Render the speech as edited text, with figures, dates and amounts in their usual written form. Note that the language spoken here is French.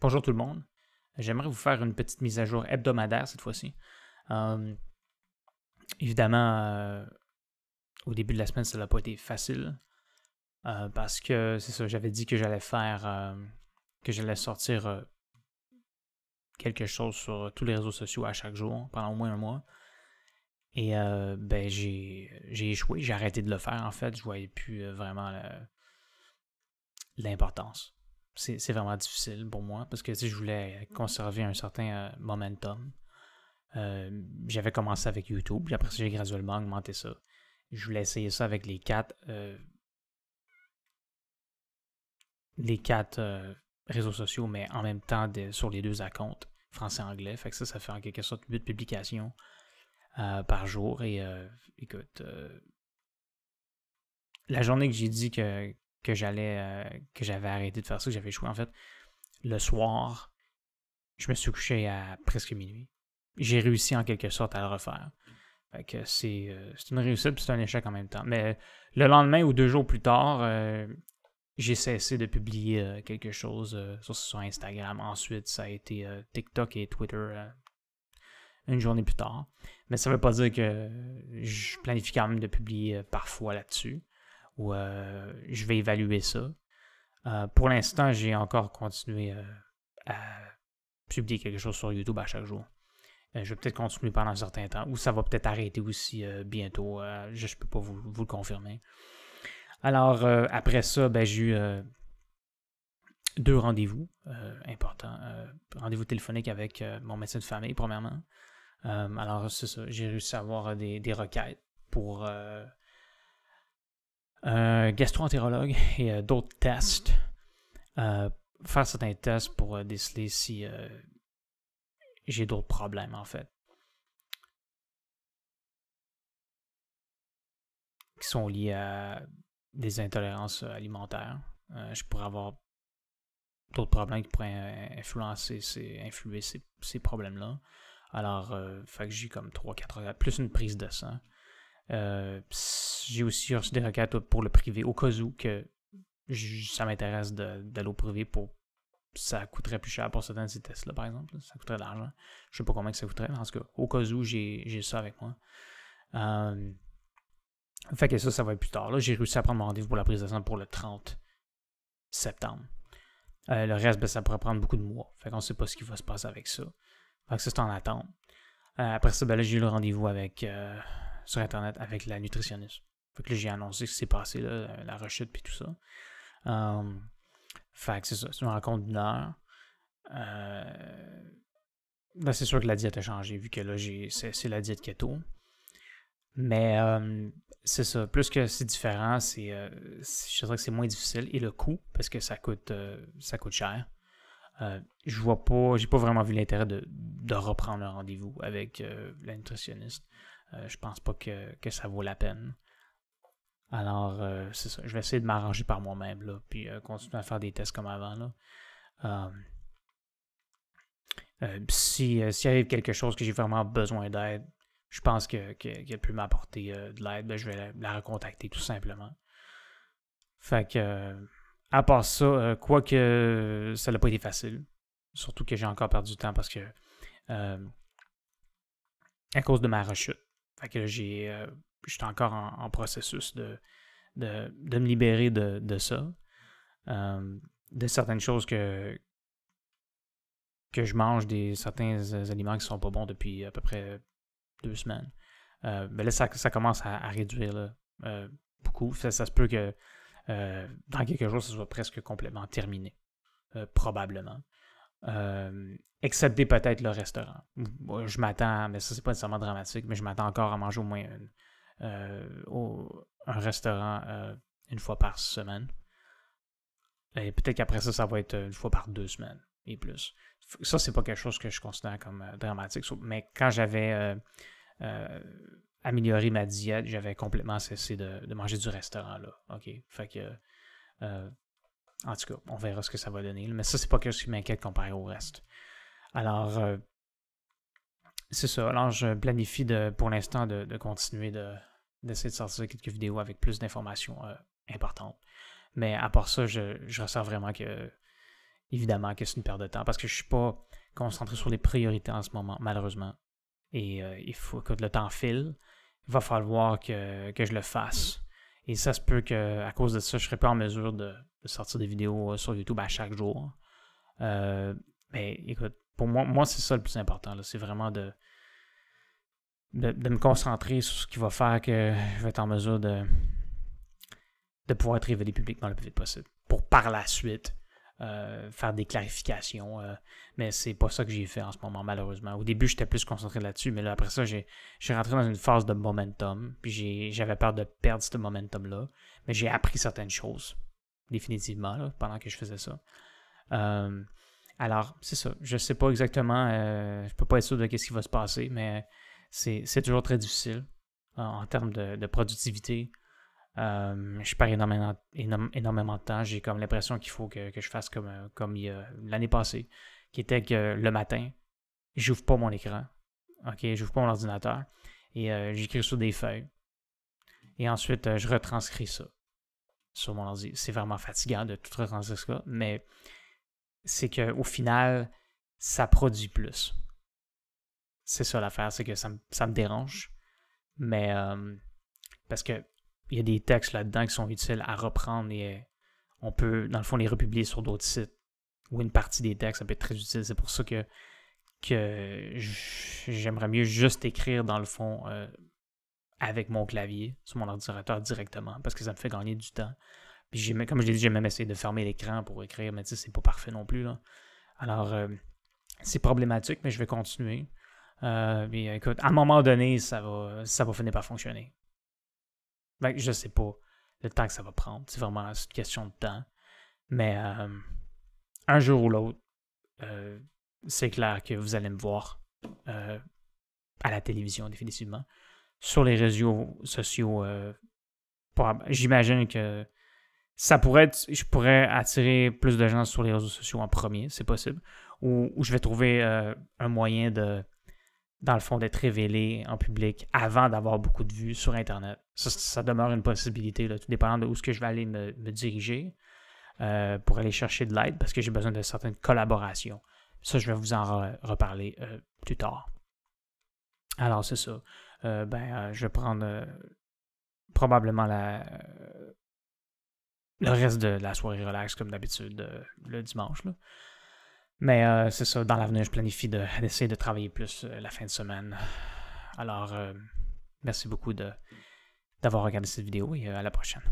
Bonjour tout le monde. J'aimerais vous faire une petite mise à jour hebdomadaire cette fois-ci. Évidemment, au début de la semaine, ça n'a pas été facile parce que c'est ça, j'avais dit que j'allais sortir quelque chose sur tous les réseaux sociaux à chaque jour pendant au moins un mois. Et j'ai échoué, j'ai arrêté de le faire en fait, je voyais plus vraiment l'importance. C'est vraiment difficile pour moi parce que je voulais conserver un certain momentum. J'avais commencé avec YouTube, puis après ça, j'ai graduellement augmenté ça. Je voulais essayer ça avec les quatre réseaux sociaux, mais en même temps sur les deux comptes, français-anglais. Fait que ça fait en quelque sorte 8 publications par jour. Et écoute, la journée que j'ai dit que j'avais arrêté de faire ça, que j'avais échoué, en fait, le soir, je me suis couché à presque minuit. J'ai réussi en quelque sorte à le refaire. Fait que c'est une réussite puis c'est un échec en même temps. Mais le lendemain ou 2 jours plus tard, j'ai cessé de publier quelque chose sur Instagram. Ensuite, ça a été TikTok et Twitter une journée plus tard. Mais ça ne veut pas dire que je planifie quand même de publier parfois là-dessus. Ou je vais évaluer ça. Pour l'instant, j'ai encore continué à publier quelque chose sur YouTube à chaque jour. Je vais peut-être continuer pendant un certain temps, ou ça va peut-être arrêter aussi bientôt. Je ne peux pas vous le confirmer. Alors, après ça, j'ai eu 2 rendez-vous importants. Rendez-vous téléphonique avec mon médecin de famille, premièrement. Alors, c'est ça. J'ai réussi à avoir des requêtes pour un gastro-entérologue et d'autres tests. Faire certains tests pour déceler si j'ai d'autres problèmes, en fait, qui sont liés à des intolérances alimentaires. Je pourrais avoir d'autres problèmes qui pourraient influer ces problèmes-là. Alors, fait que j'ai comme 3-4 requêtes, plus une prise de sang. J'ai aussi reçu des requêtes pour le privé, au cas où que ça m'intéresse d'aller au privé pour... Ça coûterait plus cher pour certains de ces tests-là, par exemple. Ça coûterait de l'argent. Je sais pas combien que ça coûterait, mais en tout cas, au cas où, j'ai ça avec moi. Fait que ça va être plus tard. Là, j'ai réussi à prendre mon rendez-vous pour la prise de sang pour le 30 septembre. Le reste, ça pourrait prendre beaucoup de mois. Fait qu'on sait pas ce qui va se passer avec ça. Fait que ça, c'est en attente. Après ça, là, j'ai eu le rendez-vous sur Internet avec la nutritionniste. Fait que là, j'ai annoncé ce qui s'est passé, là, la rechute puis tout ça. Fait que c'est ça, c'est une rencontre d'1 heure. C'est sûr que la diète a changé, vu que là, c'est la diète keto. Mais c'est ça, plus que c'est différent, je dirais que c'est moins difficile. Et le coût, parce que ça coûte cher. J'ai pas vraiment vu l'intérêt de reprendre un rendez-vous avec la nutritionniste. Je pense pas que ça vaut la peine. Alors, c'est ça. Je vais essayer de m'arranger par moi-même, là, puis continuer à faire des tests comme avant, là. S'il arrive quelque chose que j'ai vraiment besoin d'aide, je pense qu'elle peut m'apporter de l'aide, je vais la recontacter tout simplement. Fait que, à part ça, quoique ça n'a pas été facile, surtout que j'ai encore perdu du temps parce que, à cause de ma rechute. Fait que j'étais encore en processus de me libérer de ça. De certaines choses que je mange, certains aliments qui sont pas bons depuis à peu près 2 semaines. Mais là, ça commence à réduire là, beaucoup. Ça se peut que dans quelques jours, ça soit presque complètement terminé. Probablement. Excepté peut-être le restaurant. Je m'attends, mais ça c'est pas nécessairement dramatique, mais je m'attends encore à manger au moins un restaurant une fois par semaine. Et peut-être qu'après ça, ça va être une fois par 2 semaines et plus. Ça, c'est pas quelque chose que je considère comme dramatique. Mais quand j'avais amélioré ma diète, j'avais complètement cessé de manger du restaurant là. OK. Fait que en tout cas, on verra ce que ça va donner. Mais ça, c'est pas quelque chose qui m'inquiète comparé au reste. Alors, c'est ça. Alors, je planifie pour l'instant de continuer d'essayer de sortir quelques vidéos avec plus d'informations importantes. Mais à part ça, je ressens vraiment que évidemment que c'est une perte de temps parce que je suis pas concentré sur les priorités en ce moment, malheureusement. Et il faut que le temps file. Il va falloir que je le fasse. Et ça se peut qu'à cause de ça, je ne serai pas en mesure de sortir des vidéos sur YouTube à chaque jour. Mais écoute, pour moi c'est ça le plus important. C'est vraiment de me concentrer sur ce qui va faire que je vais être en mesure de pouvoir être révélé publiquement le plus vite possible. Pour par la suite faire des clarifications. Mais c'est pas ça que j'ai fait en ce moment, malheureusement. Au début, j'étais plus concentré là-dessus, mais là, après ça, j'ai rentré dans une phase de momentum. Puis j'avais peur de perdre ce momentum-là. Mais j'ai appris certaines choses, définitivement, là, pendant que je faisais ça. Alors, c'est ça. Je sais pas exactement. Je peux pas être sûr de ce qui va se passer, mais c'est toujours très difficile en termes de productivité. Je perds énormément de temps. J'ai comme l'impression qu'il faut que je fasse comme il y a l'année passée, qui était que le matin, j'ouvre pas mon écran, ok, j'ouvre pas mon ordinateur, et j'écris sur des feuilles. Et ensuite, je retranscris ça sur mon ordi. C'est vraiment fatigant de tout retranscrire ça, mais c'est qu'au final, ça produit plus. C'est ça l'affaire, c'est que ça me dérange. Mais parce que il y a des textes là-dedans qui sont utiles à reprendre et on peut, dans le fond, les republier sur d'autres sites. Ou une partie des textes, ça peut être très utile. C'est pour ça que j'aimerais mieux juste écrire, dans le fond, avec mon clavier, sur mon ordinateur directement, parce que ça me fait gagner du temps. Puis comme je l'ai dit, j'ai même essayé de fermer l'écran pour écrire, mais tu sais, c'est pas parfait non plus, là. Alors, c'est problématique, mais je vais continuer. Mais écoute, à un moment donné, ça va finir par fonctionner. Ben, je sais pas le temps que ça va prendre. C'est vraiment une question de temps. Mais un jour ou l'autre, c'est clair que vous allez me voir à la télévision, définitivement. Sur les réseaux sociaux, j'imagine que ça pourrait être, je pourrais attirer plus de gens sur les réseaux sociaux en premier, c'est possible. Ou je vais trouver un moyen dans le fond, d'être révélé en public avant d'avoir beaucoup de vues sur Internet. Ça demeure une possibilité, là, tout dépendant de où est-ce que je vais aller me diriger pour aller chercher de l'aide, parce que j'ai besoin de certaines collaborations. Ça, je vais vous en reparler plus tard. Alors, c'est ça. Je vais prendre probablement le reste de la soirée relax, comme d'habitude, le dimanche, là. Mais c'est ça, dans l'avenir, je planifie d'essayer de travailler plus la fin de semaine. Alors, merci beaucoup d'avoir regardé cette vidéo et à la prochaine.